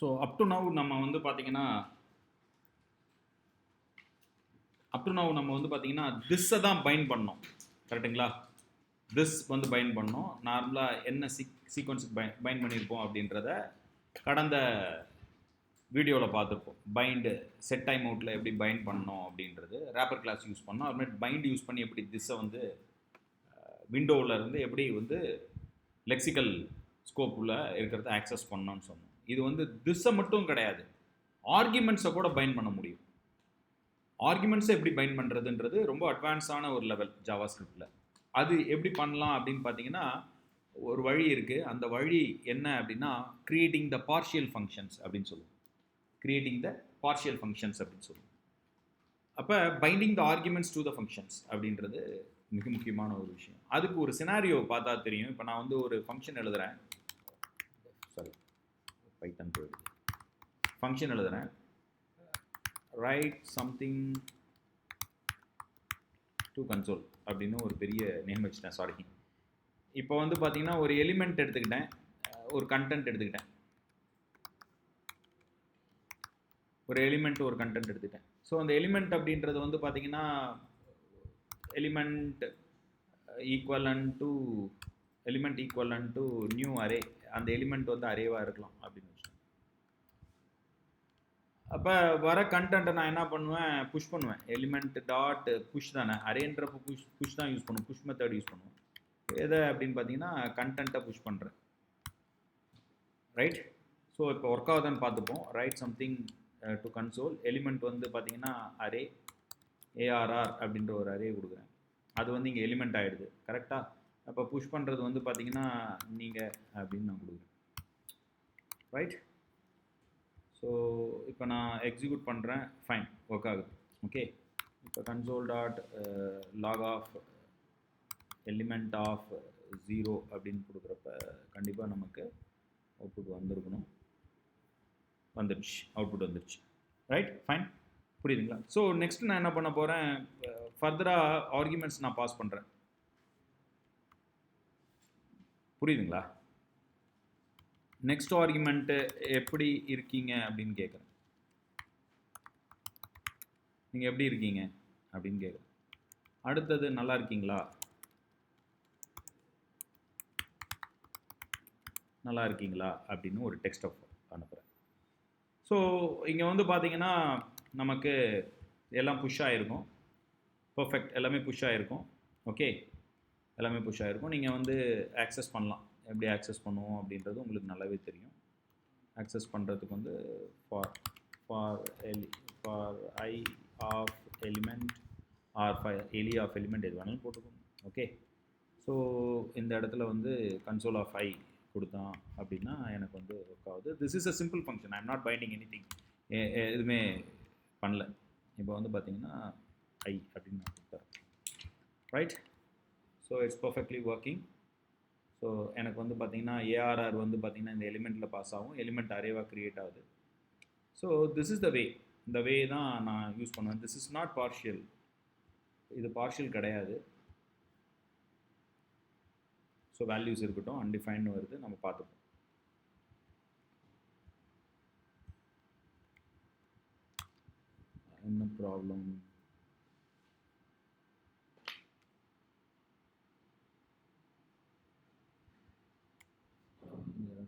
So up to now நம்ம வந்து பார்த்தீங்கன்னா நம்ம வந்து பார்த்தீங்கன்னா திஸ்ஸை தான் பைண்ட் பண்ணோம், கரெக்டுங்களா? திஸ் வந்து பைண்ட் பண்ணோம். நார்மலாக என்ன சீக்வன்ஸுக்கு பைண்ட் பண்ணியிருப்போம் அப்படின்றத கடந்த வீடியோவில் பார்த்துருப்போம். பைண்டு செட் டைம் அவுட்டில் எப்படி பைண்ட் பண்ணோம் அப்படின்றது, ரேப்பர் கிளாஸ் யூஸ் பண்ணோம். அதுமாதிரி பைண்ட் யூஸ் பண்ணி எப்படி திஸ்ஸை வந்து விண்டோவில் இருந்து எப்படி வந்து லெக்சிக்கல் ஸ்கோப்புள்ள இருக்கிறத ஆக்சஸ் பண்ணோன்னு சொன்னோம். இது வந்து திஸ்ஸை மட்டும் கிடையாது, ஆர்குமெண்ட்ஸை கூட பைண்ட் பண்ண முடியும். ஆர்குமெண்ட்ஸை எப்படி பைண்ட் பண்ணுறதுன்றது ரொம்ப அட்வான்ஸான ஒரு லெவல் ஜாவா ஸ்கிரிப்டில். அது எப்படி பண்ணலாம் அப்படின்னு பார்த்தீங்கன்னா, ஒரு வழி இருக்குது. அந்த வழி என்ன அப்படின்னா, கிரியேட்டிங் த பார்ஷியல் ஃபங்க்ஷன்ஸ் அப்படின்னு சொல்லுவோம். கிரியேட்டிங் த பார்ஷியல் ஃபங்க்ஷன்ஸ் அப்படின்னு சொல்லுவோம். அப்போ binding the arguments to the functions அப்படின்றது மிக முக்கியமான ஒரு விஷயம். அதுக்கு ஒரு சினாரியோ பார்த்தா தெரியும். இப்போ நான் வந்து ஒரு ஃபங்க்ஷன் எழுதுகிறேன், சாரி பைத்தன் போயிடுது, ஃபங்க்ஷன் எழுதுகிறேன், ரைட் சம்திங் டு கன்சோல் அப்படின்னு ஒரு பெரிய நேம் வச்சுட்டேன், சாரி. இப்போ வந்து பார்த்தீங்கன்னா ஒரு எலிமெண்ட் எடுத்துக்கிட்டேன், ஒரு கண்டென்ட் எடுத்துக்கிட்டேன், ஒரு எலிமெண்ட் ஒரு கண்டென்ட் எடுத்துக்கிட்டேன். ஸோ அந்த எலிமெண்ட் அப்படின்றது வந்து பார்த்தீங்கன்னா எலிமெண்ட் ஈக்குவலன் டு நியூ அரே. அந்த எலிமெண்ட் வந்து அரேவாக இருக்கலாம் அப்படின்னு வச்சுட்டேன். அப்போ வர கண்டென்ட்டை நான் என்ன பண்ணுவேன், புஷ் பண்ணுவேன். எலிமெண்ட் டாட் புஷ் தானே, அரேன்றப்போ புஷ் தான் யூஸ் பண்ணுவோம், புஷ் மெத்தட் யூஸ் பண்ணுவோம். எதை அப்படின்னு பார்த்தீங்கன்னா கண்டென்ட்டை புஷ் பண்ணுறேன், ரைட்? ஸோ இப்போ ஒர்க் ஆகுதான்னு பார்த்துப்போம். Right something to console, element வந்து பார்த்தீங்கன்னா அரே ஏஆர்ஆர் அப்படின்ற ஒரு அரே கொடுக்குறேன். அது வந்து இங்கே எலிமெண்ட் ஆகிடுது, கரெக்டாக? அப்போ புஷ் பண்ணுறது வந்து பார்த்தீங்கன்னா நீங்கள் அப்படின்னு நான் கொடுக்குறேன், ரைட்? ஸோ இப்போ நான் எக்ஸிக்யூட் பண்ணுறேன், ஃபைன், ஒர்க் ஆகுது. ஓகே, இப்போ console dot log of element of 0 அப்படின்னு கொடுக்குறப்ப கண்டிப்பாக நமக்கு அவுட்புட் வந்துருக்கணும். வந்துடுச்சு, அவுட்புட் வந்துடுச்சு, ரைட்? ஃபைன், புரியுதுங்களா? ஸோ நெக்ஸ்ட் நான் என்ன பண்ண போகிறேன், ஃபர்தராக ஆர்குமெண்ட்ஸ் நான் பாஸ் பண்ணுறேன். புரியுதுங்களா? நெக்ஸ்ட் ஆர்குமெண்ட்டு எப்படி இருக்கீங்க அப்படின்னு கேட்குறேன். நீங்கள் எப்படி இருக்கீங்க அப்படின்னு கேட்குறேன். அடுத்தது நல்லா இருக்கீங்களா, நல்லா இருக்கீங்களா அப்படின்னு ஒரு டெக்ஸ்ட் அனுப்புகிறேன். ஸோ இங்கே வந்து பார்த்தீங்கன்னா நமக்கு எல்லாம் புஷ் ஆகிருக்கும், பர்ஃபெக்ட், எல்லாமே புஷ் ஆகிருக்கும். ஓகே, எல்லாமே புஷ் ஆகிருக்கும். நீங்கள் வந்து ஆக்சஸ் பண்ணலாம். எப்படி ஆக்சஸ் பண்ணுவோம் அப்படின்றது உங்களுக்கு நல்லாவே தெரியும். ஆக்சஸ் பண்ணுறதுக்கு வந்து for I of element or எலி ஆஃப் எலிமெண்ட் எது வேணாலும் போட்டுக்கோங்க. ஓகே, ஸோ இந்த இடத்துல வந்து கன்சோல் ஆஃப் ஐ கொடுத்தான் அப்படின்னா எனக்கு வந்து ஒர்க் ஆகுது. This is a simple function, I am not binding any thing, எதுவுமே பண்ணல. இப்போ வந்து பார்த்தீங்கன்னா ஐ அப்படின்னு நான் கொடுத்தேன், right? So it's perfectly working. So எனக்கு வந்து பார்த்தீங்கன்னா ஏஆர்ஆர் வந்து பார்த்தீங்கன்னா இந்த எலிமெண்ட்டில் பாஸ் ஆகும், எலிமெண்ட் அரேவாக க்ரியேட் ஆகுது. ஸோ திஸ் இஸ் த வே, இந்த வே தான் நான் யூஸ் பண்ணுவேன். திஸ் இஸ் நாட் பார்ஷியல், இது பார்ஷியல் கிடையாது. ஸோ வேல்யூஸ் இருக்கட்டும், அன்டிஃபைன்டு வருது, நம்ம பார்த்துப்போம். என்ன ப்ராப்ளம்?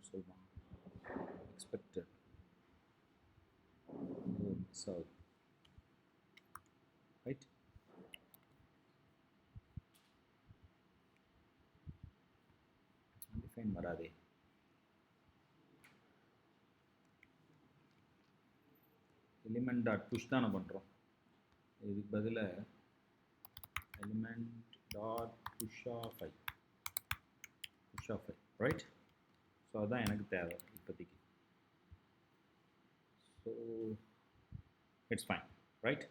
சொல்லுவாங்க எக்ஸ்பெக்டட் மிஸ் ஆகுது, ரைட்? அன்டிஃபைன் வராதே. எலிமெண்ட் டாட் புஷ் தானே பண்ணுறோம், இதுக்கு பதிலாக element dot push of I, right? So அதுதான் எனக்கு தேவை இப்போதைக்கு. So it's fine, right?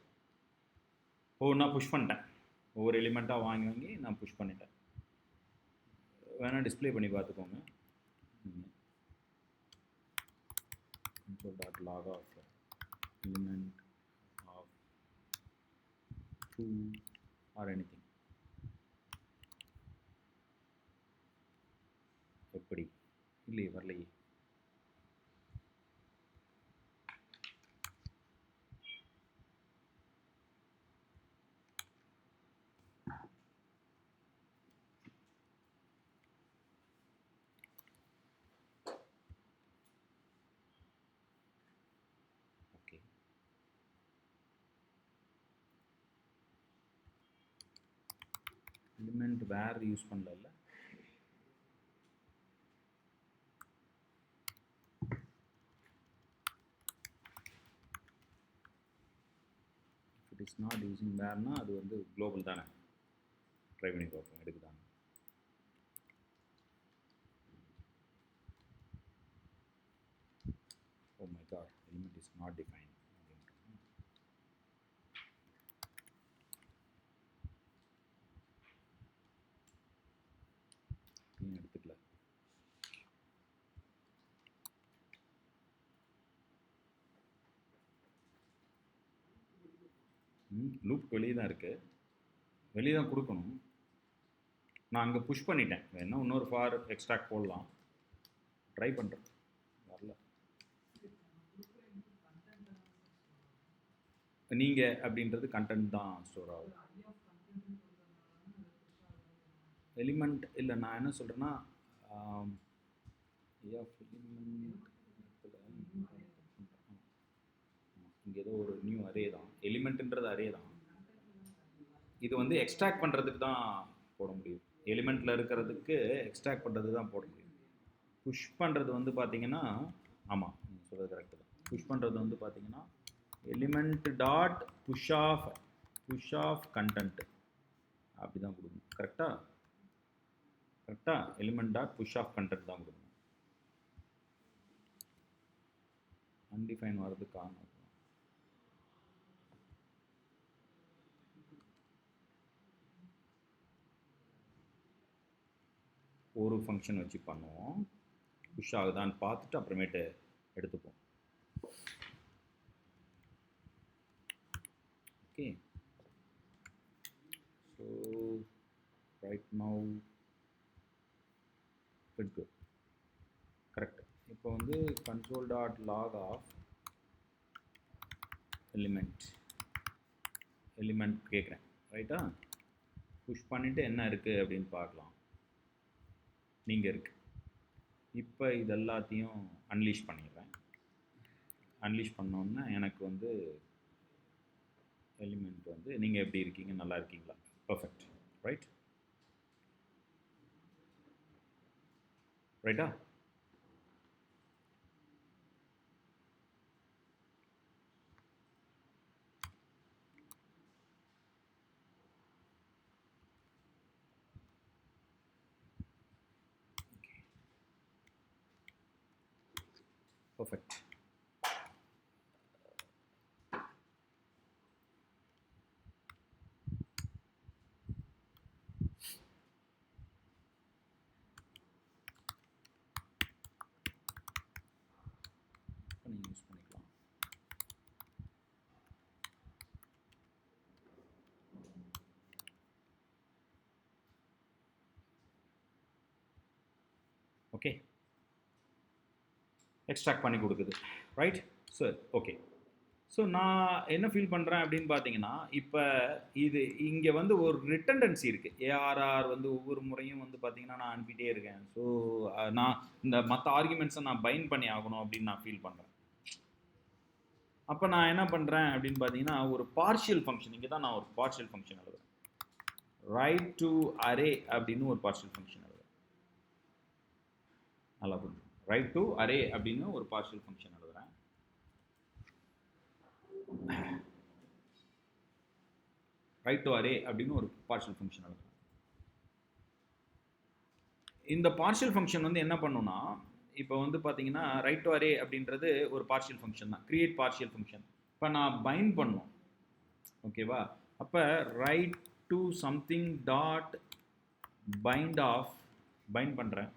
நான் புஷ் பண்ணிட்டேன், ஒவ்வொரு எலிமெண்ட்டாக வாங்கி நான் புஷ் பண்ணிட்டேன். வேணால் டிஸ்பிளே பண்ணி பார்த்துக்கோங்க. Dot log of element of 2 or anything. எப்படி இல்லையே, வரலையே. எலிமெண்ட் வேர் யூஸ் பண்ணல. இட் இஸ் நாட் யூஸிங் வேர்னா அது வந்து குளோபல் தானே. ட்ரை பண்ணி பார்ப்போம் எடுக்குதாங்க. Oh my god, element is not defined. எடுத்துக்கல. லூப் வெளியே தான் இருக்கு, வெளியே தான் கொடுக்கணும். நான் அங்கே புஷ் பண்ணிட்டேன், வேணா இன்னொரு ஃபார் எக்ஸ்ட்ராக்ட் போடலாம். ட்ரை பண்ணுறேன், வரல. நீங்கள் அப்படின்றது கண்டென்ட் தான் ஸ்டோர் ஆகும். எலிமெண்ட் இல்லை, நான் என்ன சொல்கிறேன்னா இங்கே ஏதோ ஒரு நியூ அரே தான், எலிமெண்ட்ன்றது அரே தான். இது வந்து எக்ஸ்ட்ராக்ட் பண்ணுறதுக்கு தான் போட முடியும், எலிமெண்ட்டில் இருக்கிறதுக்கு எக்ஸ்ட்ராக்ட் பண்ணுறது தான் போட முடியும். புஷ் பண்ணுறது வந்து பார்த்தீங்கன்னா, ஆமாம் நீங்கள் சொல்கிறது கரெக்டு தான். புஷ் பண்ணுறது வந்து பார்த்தீங்கன்னா element dot push of content அப்படி தான் கொடுக்கணும். கரெக்டாக element dot push of content தான் கொடுக்கணும். அன்டிஃபைன் வர்றதுக்கு காரணம் ஒரு ஃபங்க்ஷன் வச்சு பண்ணுவோம், புஷ் ஆகுதான்னு பார்த்துட்டு அப்புறமேட்டு எடுத்துப்போம். Okay, so right now it's good. Correct. இப்போ வந்து control dot log of element கேட்குறேன், ரைட்டா? புஷ் பண்ணிவிட்டு என்ன இருக்குது அப்படின்னு பார்க்கலாம். நீங்கள் இருக்கு. இப்போ இது எல்லாத்தையும் அன்லீஷ் பண்ணிடுறேன். அன்லீஷ் பண்ணோன்னா எனக்கு வந்து எலிமெண்ட் வந்து நீங்கள் எப்படி இருக்கீங்க, நல்லா இருக்கீங்களா, பர்ஃபெக்ட், ரைட்டா? பர்ஃபெக்ட். யூஸ் பண்ணிக்கலாம். ஓகே, எக்ஸ்ட்ராக்ட் பண்ணி கொடுக்குது, ரைட்? Sir okay. ஸோ நான் என்ன ஃபீல் பண்ணுறேன் அப்படின்னு பார்த்தீங்கன்னா, இப்போ இது இங்கே வந்து ஒரு ரிட்டண்டன்சி இருக்குது. ஏஆர்ஆர் வந்து ஒவ்வொரு முறையும் வந்து பார்த்தீங்கன்னா நான் அனுப்பிட்டே இருக்கேன். ஸோ நான் இந்த மற்ற ஆர்குமெண்ட்ஸை நான் பைண்ட் பண்ணி ஆகணும் அப்படின்னு நான் ஃபீல் பண்ணுறேன். அப்போ நான் என்ன பண்ணுறேன் அப்படின்னு பார்த்தீங்கன்னா, ஒரு பார்ஷியல் ஃபங்க்ஷன், இங்கே தான் நான் ஒரு பார்ஷியல் ஃபங்க்ஷன் எழுதுறேன். ரைட் டு அரே அப்படின்னு ஒரு பார்ஷியல் ஃபங்க்ஷன் எழுதுறேன். நல்லா புரிஞ்சு, ரைட் டு அரே அப்படின்னு ஒரு பார்ஷியல் ஃபங்க்ஷன் எழுதுறேன். ரைட் டு அரே அப்படின்னு ஒரு பார்ஷியல் ஃபங்க்ஷன் எழுதுறேன். இந்த பார்ஷியல் ஃபங்க்ஷன் வந்து என்ன பண்ணுன்னா, இப்போ வந்து பார்த்தீங்கன்னா ரைட் டு அரே அப்படின்றது ஒரு பார்ஷியல் ஃபங்க்ஷன் தான், கிரியேட் பார்ஷியல் ஃபங்க்ஷன். இப்போ நான் பைண்ட் பண்ணணும், ஓகேவா? அப்போ right to something dot bind பண்ணுறேன்.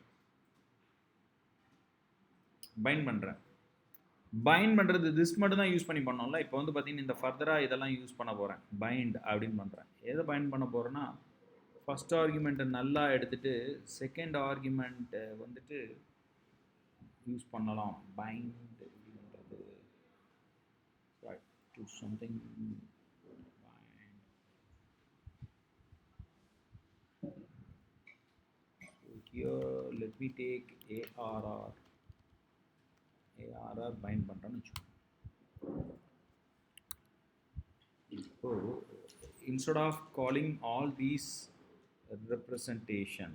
பைண்ட் பண்ணுறது திஸ் மட்டும் தான் யூஸ் பண்ணி பண்ணோம்ல. இப்போ வந்து பார்த்தீங்கன்னா இந்த ஃபர்தராக இதெல்லாம் யூஸ் பண்ண போகிறேன். பைண்ட் அப்படின்னு பண்ணுறேன். எதை பைண்ட் பண்ண போகிறேன்னா, ஃபஸ்ட் ஆர்குமெண்ட்டை நல்லா எடுத்துகிட்டு செகண்ட் ஆர்குமெண்ட்டை வந்துட்டு யூஸ் பண்ணலாம். பைண்ட் அப்படின்றது right to something. Here let me take ARR bind பண்ணுறேன்னு வச்சுக்கோங்க. இப்போ instead of calling all these representation,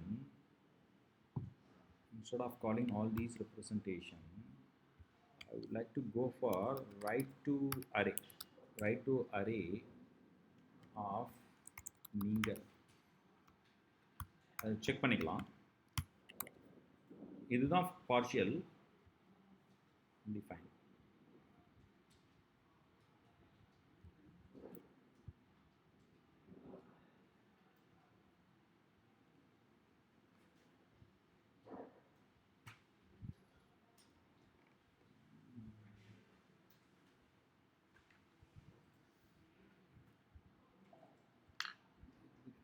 instead of calling all these representation, I would like to go for write to array of நீங்க அது check பண்ணிக்கலாம். இதுதான் partial define.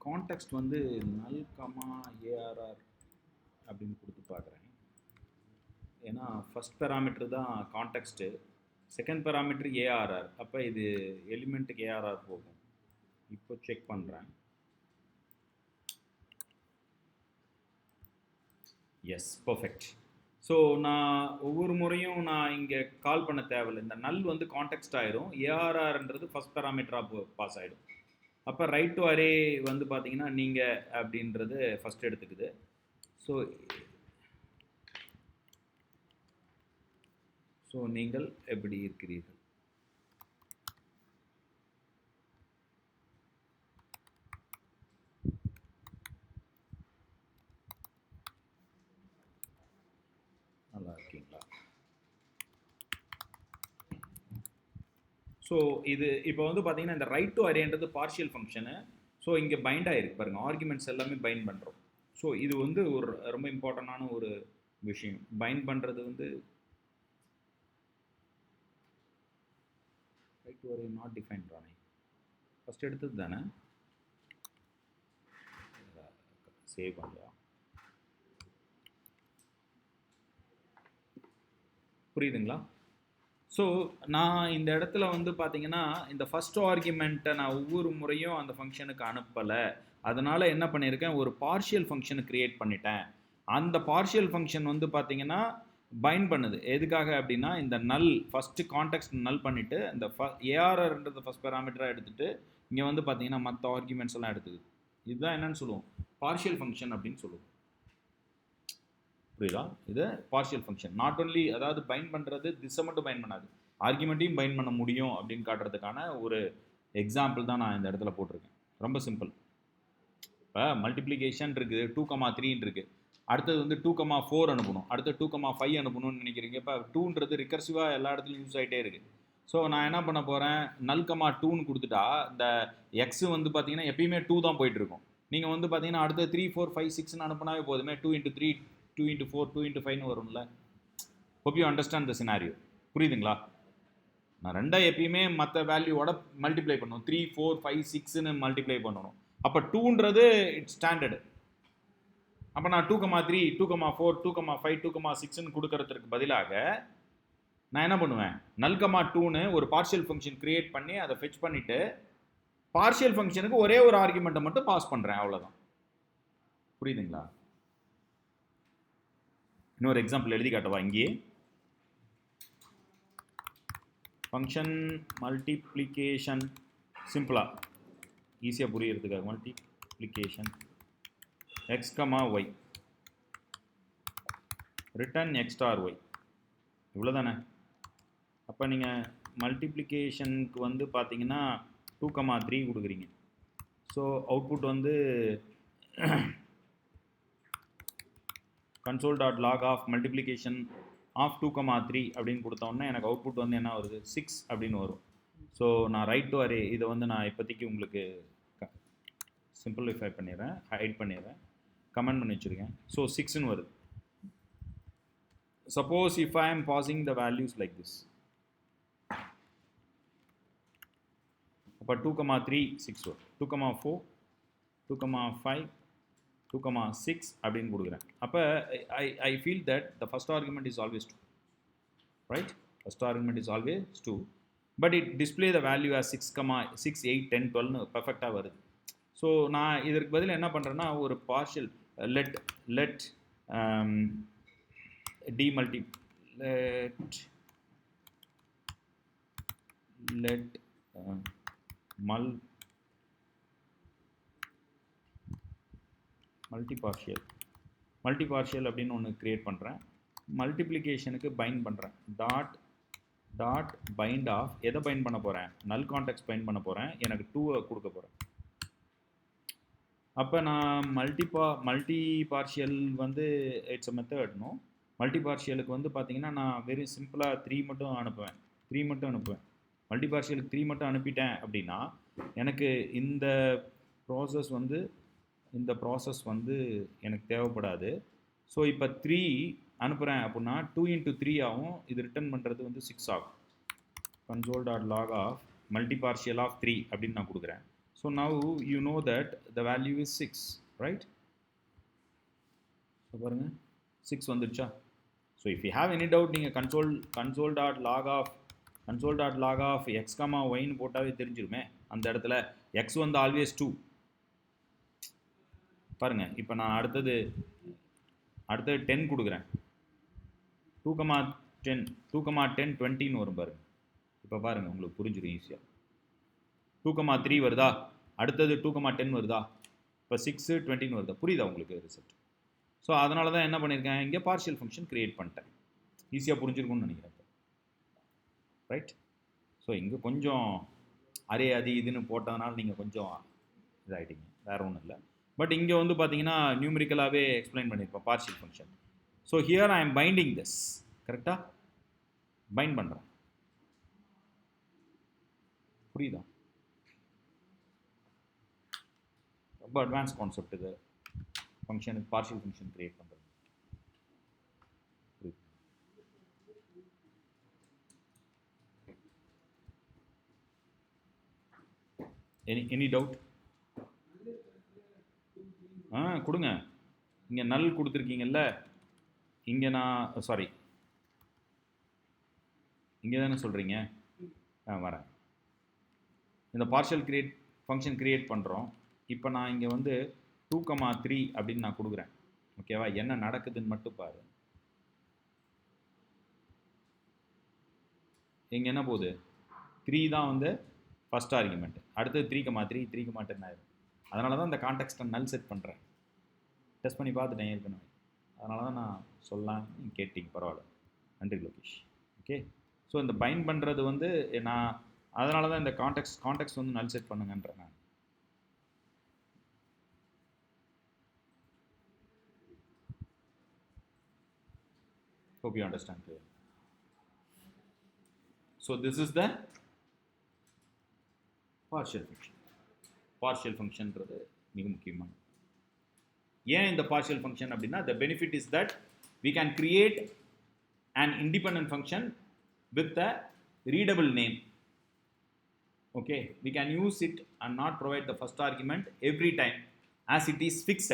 Context வந்து null, arr அப்படின்னு கொடுத்து பார்க்குறேன். ஏன்னா ஃபஸ்ட் பேராமீட்டர் தான் கான்டெக்ஸ்ட்டு, செகண்ட் பேராமீட்டர் ஏஆர்ஆர். அப்போ இது எலிமெண்ட்டுக்கு ஏஆர்ஆர் போகும். இப்போ செக் பண்ணுறேன். S, perfect. ஸோ நான் ஒவ்வொரு முறையும் நான் இங்கே கால் பண்ண தேவையில்லை. இந்த நல் வந்து கான்டெக்ஸ்ட் ஆயிரும், ஏஆர்ஆர்ன்றது ஃபஸ்ட் பேராமீட்டராக பாஸ் ஆகிடும். அப்போ ரைட் டு அரே வந்து பார்த்தீங்கன்னா நீங்கள் அப்படின்றது ஃபஸ்ட் எடுத்துக்குது. ஸோ நீங்கள் எப்படி இருக்கிறீர்கள்? நல்லா இருக்கீங்களா? ஸோ இது இப்போ வந்து பார்த்தீங்கன்னா இந்த ரைட் டு அரேன்றது பார்ஷியல் ஃபங்க்ஷனு. ஸோ இங்கே பைண்ட் ஆகிருக்கு பாருங்கள், ஆர்குமெண்ட்ஸ் எல்லாமே பைண்ட் பண்ணுறோம். ஸோ இது வந்து ஒரு ரொம்ப இம்பார்ட்டண்டான ஒரு விஷயம். பைண்ட் பண்ணுறது வந்து right to array not define தானே, ஃபஸ்ட் எடுத்தது தானே. சேவ் பண்ணலாம். புரியுதுங்களா? ஸோ நான் இந்த இடத்துல வந்து பார்த்தீங்கன்னா இந்த ஃபஸ்ட் ஆர்குமெண்ட்டை நான் ஒவ்வொரு முறையும் அந்த ஃபங்க்ஷனுக்கு அனுப்பலை. அதனால் என்ன பண்ணியிருக்கேன், ஒரு பார்ஷியல் ஃபங்க்ஷனை க்ரியேட் பண்ணிட்டேன். அந்த பார்ஷியல் ஃபங்க்ஷன் வந்து பார்த்தீங்கன்னா பைண்ட் பண்ணுது. எதுக்காக அப்படின்னா இந்த நல் ஃபஸ்ட்டு கான்டெக்ஸ்ட் நல் பண்ணிவிட்டு இந்த ஏஆர்ஆர்ன்றது ஃபஸ்ட் பேராமீட்டராக எடுத்துகிட்டு இங்கே வந்து பார்த்தீங்கன்னா மற்ற ஆர்குமெண்ட்ஸ் எல்லாம் எடுத்துக்குது. இதுதான் என்னன்னு சொல்லுவோம், பார்ஷியல் ஃபங்க்ஷன் அப்படின்னு சொல்லுவோம். புரியுதா? இது பார்ஷியல் ஃபங்க்ஷன். நாட் ஒன்லி அதாவது பைண்ட் பண்ணுறது திசை மட்டும் பைண்ட் பண்ணாது, ஆர்குமெண்ட்டையும் பைண்ட் பண்ண முடியும் அப்படின்னு காட்டுறதுக்கான ஒரு எக்ஸாம்பிள் தான் நான் இந்த இடத்துல போட்டிருக்கேன். ரொம்ப சிம்பிள். இப்போ மல்டிப்ளிகேஷன் இருக்குது, 2,3 இருக்குது. அடுத்தது வந்து 2,4 அனுப்பணும், அடுத்து 2,5 அனுப்பணும்னு நினைக்கிறீங்க. இப்போ 2ன்றது ரிகர்சிவாக எல்லா இடத்துலையும் யூஸ் ஆகிட்டே இருக்குது. ஸோ நான் என்ன பண்ண போகிறேன், நல், 2ன்னு கொடுத்துட்டா இந்த எக்ஸு வந்து பார்த்தீங்கன்னா எப்பயுமே 2 தான் போயிட்டுருக்கும். நீங்கள் வந்து பார்த்தீங்கன்னா அடுத்த 3, 4, 5, 6ன்னு அனுப்பினாவே போதுமே, 2 × 3, 2 × 4, 2 × 5ன்னு வரும்ல. Hope you understand the scenario. புரியுதுங்களா? நான் ரெண்டாக எப்பயுமே மற்ற வேல்யூவோட மல்டிப்ளை பண்ணணும், 3, 4, 5, 6ன்னு மல்டிப்ளை பண்ணணும். அப்போ 2ன்றது இட்ஸ் ஸ்டாண்டர்டு. அப்போ நான் 2,3, 2,4, 2,5, 2,6ன்னு கொடுக்கறதுக்கு பதிலாக நான் என்ன பண்ணுவேன், நல், 2ன்னு ஒரு பார்ஷியல் ஃபங்க்ஷன் கிரியேட் பண்ணி அதை ஃபெச் பண்ணிவிட்டு பார்ஷியல் ஃபங்க்ஷனுக்கு ஒரே ஒரு ஆர்குமெண்ட்டை மட்டும் பாஸ் பண்ணுறேன், அவ்வளோதான். புரியுதுங்களா? இன்னொரு எக்ஸாம்பிள் எழுதி காட்டவா? இங்கே ஃபங்க்ஷன் மல்டிப்ளிகேஷன், சிம்பிளாக ஈஸியாக புரியறதுக்காக multiplication x, y return x star y, இவ்வளோதானே. அப்போ நீங்கள் மல்டிப்ளிகேஷனுக்கு வந்து பார்த்தீங்கன்னா 2,3 கொடுக்குறீங்க. ஸோ அவுட்புட் வந்து console.log of multiplication of 2,3 அப்படின்னு கொடுத்தோன்னே எனக்கு அவுட்புட் வந்து என்ன வருது, 6 அப்படின்னு வரும். ஸோ நான் ரைட் டு அரே இதை வந்து நான் இப்போதைக்கு உங்களுக்கு சிம்பிளிஃபை பண்ணிடுறேன், ஹைட் பண்ணிடுறேன், கமெண்ட் பண்ணி வச்சுருக்கேன். ஸோ 6ன்னு வருது. Suppose if I am passing the values like this, அப்போ 2,3 6 வரும், 2,4 2,5 2,6 அப்படின்னு கொடுக்குறேன். அப்போ I feel that the first argument is always 2, right? First argument is always 2, but it display the value as 6, 8, 10, 12ன்னு பர்ஃபெக்டாக வருது. ஸோ நான் இதற்கு பதில் என்ன பண்ணுறேன்னா ஒரு பார்ஷியல் let மல்டி பார்ஷியல் அப்படின்னு ஒன்று க்ரியேட் பண்ணுறேன். மல்டிப்ளிகேஷனுக்கு பைண்ட் பண்ணுறேன். டாட் பைண்ட் ஆஃப் எதை பைண்ட் பண்ண போகிறேன்? நல் கான்டெக்ஸ்ட் பைண்ட் பண்ண போகிறேன். எனக்கு 2 கொடுக்க போகிறேன். அப்போ நான் மல்டி பார்ஷியல் வந்து இட்ஸ் அ மெத்தட். நோ, மல்டி பார்ஷியலுக்கு வந்து பார்த்தீங்கன்னா நான் வெரி சிம்பிளாக 3 மட்டும் அனுப்புவேன். மல்டி பார்ஷியலுக்கு 3 மட்டும் அனுப்பிட்டேன் அப்படின்னா எனக்கு இந்த ப்ராசஸ் வந்து எனக்கு தேவைப்படாது. ஸோ இப்போ 3 அனுப்புகிறேன் அப்படின்னா 2 × 3 ஆகும். இது ரிட்டர்ன் பண்ணுறது வந்து 6 ஆகும். console.log of multipartial of 3 அப்படின்னு நான் கொடுக்குறேன். So now you know that the value is 6, right? So பாருங்கள் 6 வந்துடுச்சா? So if you have any doubt நீங்கள் console.log of x, yன்னு போட்டாவே தெரிஞ்சிருமே. அந்த இடத்துல x வந்து ஆல்வேஸ் 2. பாருங்கள் இப்போ நான் அடுத்தது 10 கொடுக்குறேன். 2, 10 20ன்னு வரும் பாருங்கள். இப்போ பாருங்கள் உங்களுக்கு புரிஞ்சிடும் ஈஸியாக. 2, 3 வருதா, அடுத்தது 2, 10 வருதா, இப்போ 6, 20ன்னு வருதா? புரியுதா உங்களுக்கு ரிசல்ட்? ஸோ அதனால தான் என்ன பண்ணியிருக்கேன், இங்கே பார்ஷியல் ஃபங்க்ஷன் க்ரியேட் பண்ணிட்டேன். ஈஸியாக புரிஞ்சிருக்கும்னு நினைக்கிறேன், ரைட்? ஸோ இங்கே கொஞ்சம் அரே அது இதுன்னு போட்டதுனால நீங்கள் கொஞ்சம் இதாகிட்டீங்க, வேறு ஒன்றும் இல்லை. பட் இங்கே வந்து பார்த்தீங்கன்னா நியூமரிக்கலாகவே எக்ஸ்பிளைன் பண்ணியிருப்போம் partial function. So here I am binding this, கரெக்டாக பைண்ட் பண்ணுறேன். புரியுதா? ரொம்ப அட்வான்ஸ் கான்செப்ட் இது. ஃபங்க்ஷனுக்கு பார்ஷியல் ஃபங்க்ஷன் கிரியேட் பண்ணுறது. Any doubt? கொடுங்க. இங்கே நல் கொடுத்துருக்கீங்கல்ல, இங்கே நான் சாரி இங்கே தானே சொல்கிறீங்க. வரேன். இந்த பார்ஷியல் ஃபங்க்ஷன் கிரியேட் பண்ணுறோம். இப்போ நான் இங்கே வந்து 2, 3 அப்படின்னு நான் கொடுக்குறேன். ஓகேவா? என்ன நடக்குதுன்னு மட்டும் பாரு. இங்கே என்ன போகுது? 3 தான் வந்து ஃபஸ்ட் ஆர்குமெண்ட். அடுத்தது 3, 3, 10 ஆயிரும். அதனால தான் இந்த கான்டெக்ஸ்ட்டை நல் செட் பண்ணுறேன். டெஸ்ட் பண்ணி பார்த்துட்டேன் ஏற்கனவே. அதனால தான் நான் சொல்லலாம், நீங்கள் கேட்டீங்க, பரவாயில்ல. நன்றி லோகேஷ். ஓகே, ஸோ இந்த பைண்ட் பண்ணுறது வந்து நான் அதனால தான் இந்த கான்டெக்ஸ்ட் வந்து நல் செட் பண்ணுங்கன்றேன் நான். Hope you understand clearly. So this is the partial function. Partial function ன்றது மிக முக்கியமான. ஏன் இந்த partial function அப்படின்னா, the benefit is that we can create an independent function with a readable name. Okay, we can use it and not provide the first argument every time as it is fixed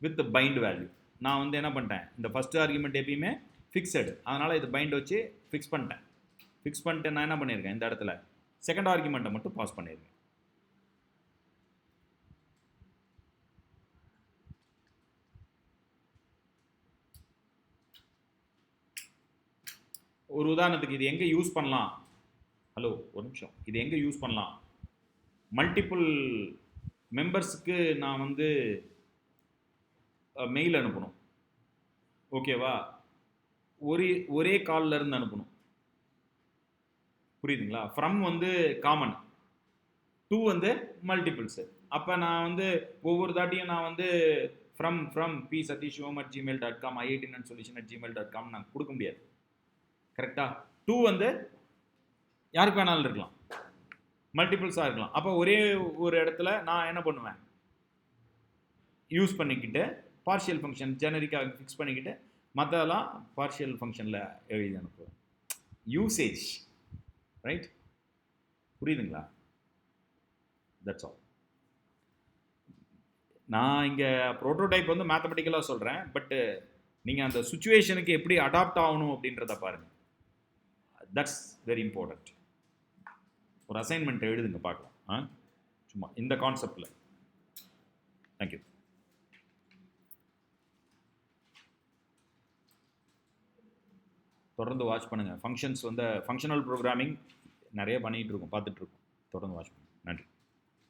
with the bind value. நான் வந்து என்ன பண்ணிட்டேன், இந்த first argument எப்பயுமே fixed, அதனால் இது find வச்சு fix பண்ணிட்டு நான் என்ன பண்ணியிருக்கேன், இந்த இடத்துல செகண்ட் ஆர்குமெண்ட்டை மட்டும் பாஸ் பண்ணியிருக்கேன். ஒரு உதாரணத்துக்கு இது எங்கே யூஸ் பண்ணலாம்? ஹலோ, ஒரு நிமிஷம். இது எங்கே யூஸ் பண்ணலாம்? மல்டிபிள் மெம்பர்ஸுக்கு நான் வந்து மெயில் அனுப்பணும். ஓகேவா? ஒரே காலில் இருந்து அனுப்பணும். புரியுதுங்களா? ஃப்ரம் வந்து காமன், டூ வந்து மல்டிபிள்ஸு. அப்போ நான் வந்து ஒவ்வொரு தாட்டியும் நான் வந்து ஃப்ரம் p.satishivam@gmail.com iitnansolution@gmail.com நான் கொடுக்க முடியாது. கரெக்டாக? டூ வந்து யாருக்கு வேணாலும் இருக்கலாம், மல்டிபிள்ஸாக இருக்கலாம். அப்போ ஒரே ஒரு இடத்துல நான் என்ன பண்ணுவேன், யூஸ் பண்ணிக்கிட்டு பார்ஷியல் ஃபங்க்ஷன் ஜெனரிக்காக ஃபிக்ஸ் பண்ணிக்கிட்டு மற்றதெல்லாம் பார்ஷியல் ஃபங்க்ஷனில் எழுதி அனுப்புவேன். Usage, right? புரியுதுங்களா? That's all. நான் இங்கே ப்ரோட்டோடைப் வந்து மேத்தமெட்டிக்கலாக சொல்கிறேன், பட்டு நீங்கள் அந்த சுச்சுவேஷனுக்கு எப்படி அடாப்ட் ஆகணும் அப்படின்றத பாருங்கள். That's very important. ஒரு அசைன்மெண்ட் எழுதுங்க பார்க்கலாம், சும்மா இந்த கான்செப்டில். தேங்க்யூ. தொடர்ந்து வாட்ச் பண்ணுங்கள். ஃபங்க்ஷன்ஸ் வந்து ஃபங்க்ஷனல் ப்ரோக்ராமிங் நிறைய பண்ணிகிட்டு இருக்கோம், பார்த்துட்ருக்கோம். தொடர்ந்து வாட்ச் பண்ணுங்கள். நன்றி.